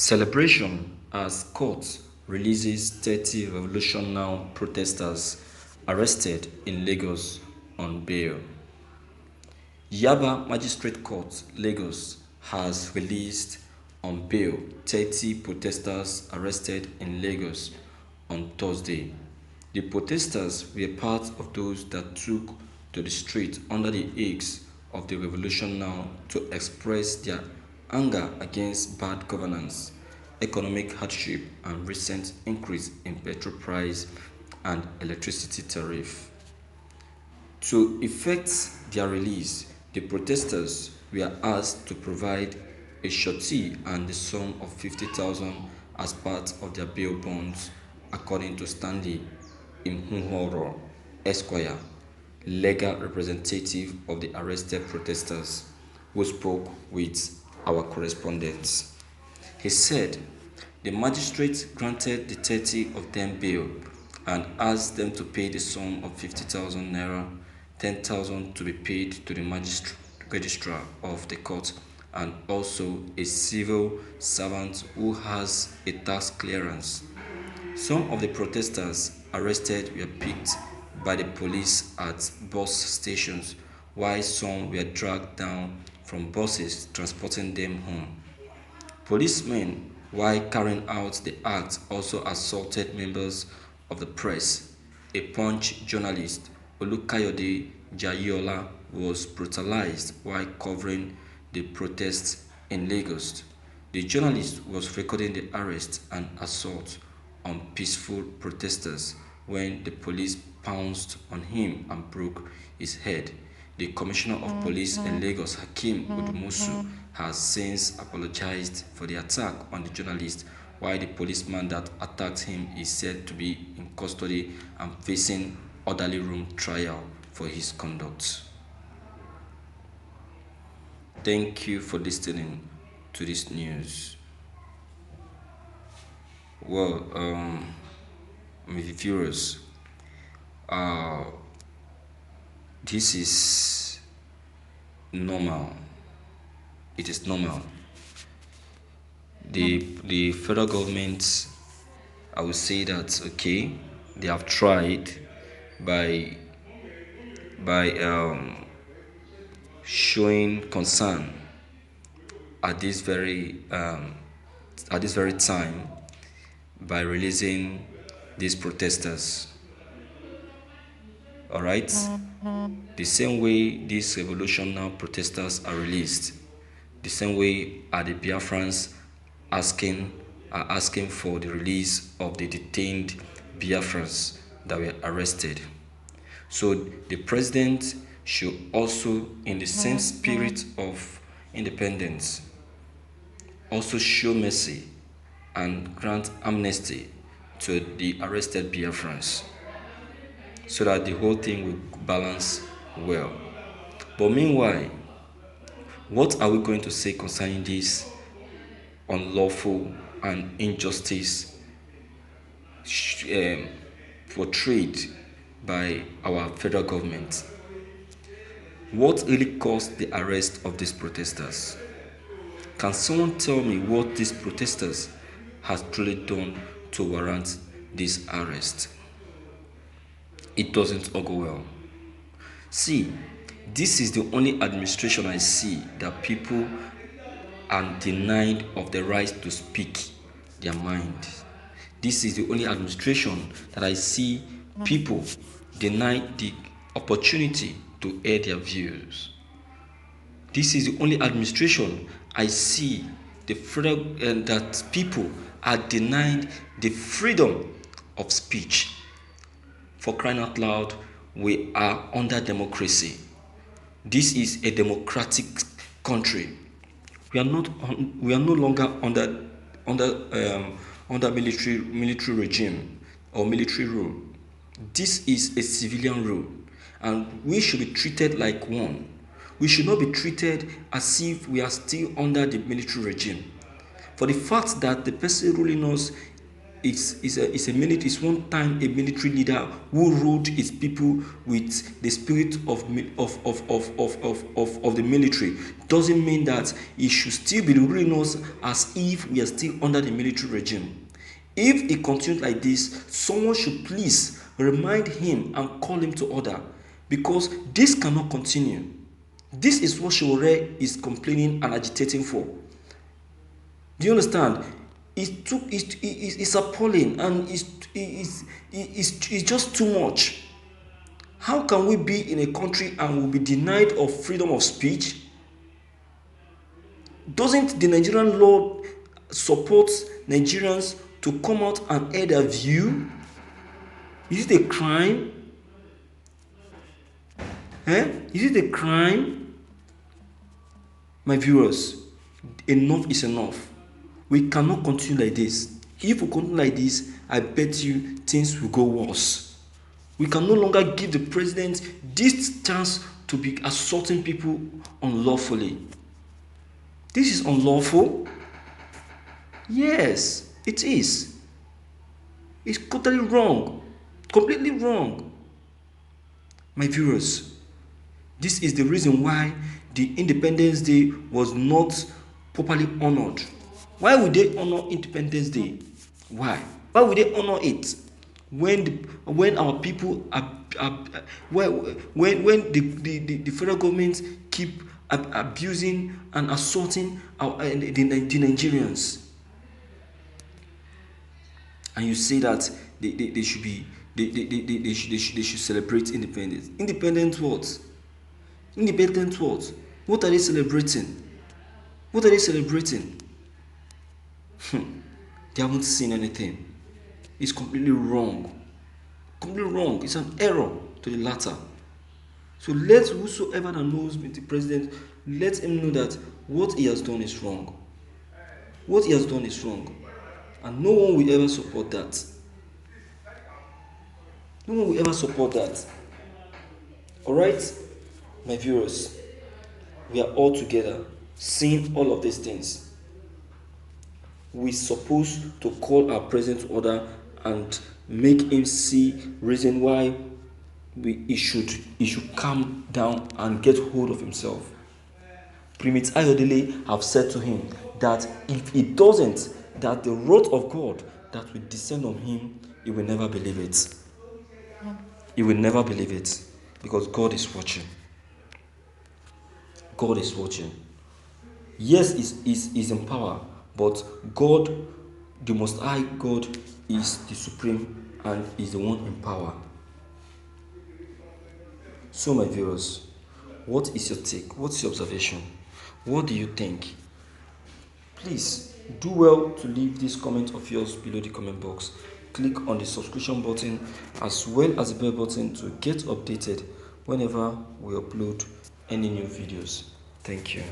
Celebration as court releases 30 Revolution Now protesters arrested in Lagos on bail. Yaba Magistrate Court, Lagos, has released on bail 30 protesters arrested in Lagos on Thursday. The protesters were part of those that took to the street under the aegis of the Revolution Now to express their anger against bad governance, economic hardship, and recent increase in petrol price and electricity tariff. To effect their release, the protesters were asked to provide a surety and the sum of 50,000 as part of their bail bonds, according to Stanley Imhuhoro, Esquire, legal representative of the arrested protesters, who spoke with our correspondents. He said the magistrate granted the 30 of them bail and asked them to pay the sum of 50,000 naira, 10,000 to be paid to the registrar of the court, and also a civil servant who has a tax clearance. Some of the protesters arrested were picked by the police at bus stations, while some were dragged down from buses transporting them home. Policemen, while carrying out the act, also assaulted members of the press. A Punch journalist, Olukayode Jayola, was brutalized while covering the protests in Lagos. The journalist was recording the arrest and assault on peaceful protesters when the police pounced on him and broke his head. The Commissioner of Police in Lagos, Hakeem Odumusu, has since apologized for the attack on the journalist, while the policeman that attacked him is said to be in custody and facing orderly room trial for his conduct. Thank you for listening to this news. Well, my viewers, this is normal. It is normal. The federal government, I would say that okay, they have tried by showing concern at this very time by releasing these protesters. All right, the same way these Revolution Now protesters are released, the same way are the Biafrans are asking for the release of the detained Biafrans that were arrested. So the president should also, in the same spirit of independence, also show mercy and grant amnesty to the arrested Biafrans, so that the whole thing will balance well. But meanwhile, what are we going to say concerning this unlawful and injustice portrayed by our federal government? What really caused the arrest of these protesters? Can someone tell me what these protesters has truly done to warrant this arrest? It doesn't all go well. See, this is the only administration I see that people are denied of the right to speak their mind. This is the only administration that I see people denied the opportunity to air their views. This is the only administration I see that people are denied the freedom of speech. For crying out loud, we are under democracy. This is a democratic country. We are no longer under military regime or military rule. This is a civilian rule, and we should be treated like one. We should not be treated as if we are still under the military regime. For the fact that the person ruling us It's one time a military leader who ruled his people with the spirit of the military. Doesn't mean that he should still be ruling us as if we are still under the military regime. If he continues like this, someone should please remind him and call him to order, because this cannot continue. This is what Sowore is complaining and agitating for. Do you understand? It's appalling, and it's just too much. How can we be in a country and we'll be denied of freedom of speech? Doesn't the Nigerian law support Nigerians to come out and air their view? Is it a crime? Is it a crime? My viewers, enough is enough. We cannot continue like this. If we continue like this, I bet you things will go worse. We can no longer give the president this chance to be assaulting people unlawfully. This is unlawful. Yes, it is. It's totally wrong. Completely wrong. My viewers, this is the reason why the Independence Day was not properly honored. Why would they honor Independence Day? Why? Why would they honor it when our people when the federal government keep abusing and assaulting the Nigerians? And you say that they should be they should celebrate independence. Independent what? Independent what? What are they celebrating? What are they celebrating? They haven't seen anything. It's completely wrong. Completely wrong. It's an error to the latter. So let whosoever that knows with the president, let him know that what he has done is wrong. What he has done is wrong. And no one will ever support that. No one will ever support that. Alright? My viewers, we are all together seeing all of these things. We're supposed to call our president to order and make him see reason why he should calm down and get hold of himself. Primit Ayodele have said to him that if he doesn't, that the wrath of God that will descend on him, he will never believe it. He will never believe it, because God is watching. God is watching. Yes, he's in power, but God, the Most High God, is the supreme and is the one in power. So, my viewers, what is your take? What's your observation? What do you think? Please do well to leave this comment of yours below the comment box. Click on the subscription button as well as the bell button to get updated whenever we upload any new videos. Thank you.